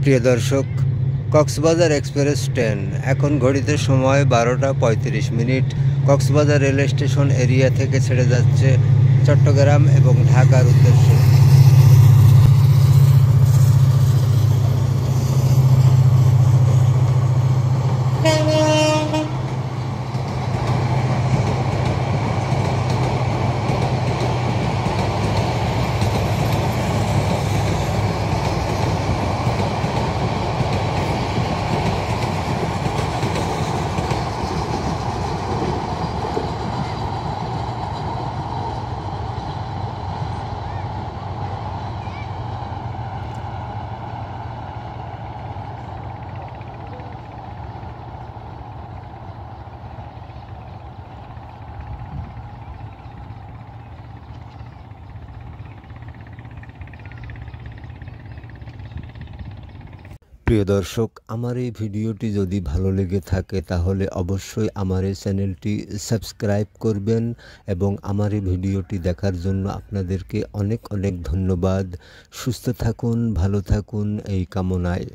প্রিয় দর্শক, Cox's Bazar express train এখন ঘড়িতে সময় 12টা 35 minute Cox's Bazar rail station area থেকে ছেড়ে যাচ্ছে চট্টগ্রাম এবং ঢাকার উদ্দেশ্যে। প্রিয় দর্শক, আমার এই ভিডিওটি যদি ভালো লেগে থাকে তাহলে অবশ্যই আমার এই চ্যানেলটি সাবস্ক্রাইব করবেন এবং আমার এই ভিডিওটি দেখার জন্য আপনাদেরকে অনেক অনেক ধন্যবাদ। সুস্থ থাকুন, ভালো থাকুন এই কামনায়।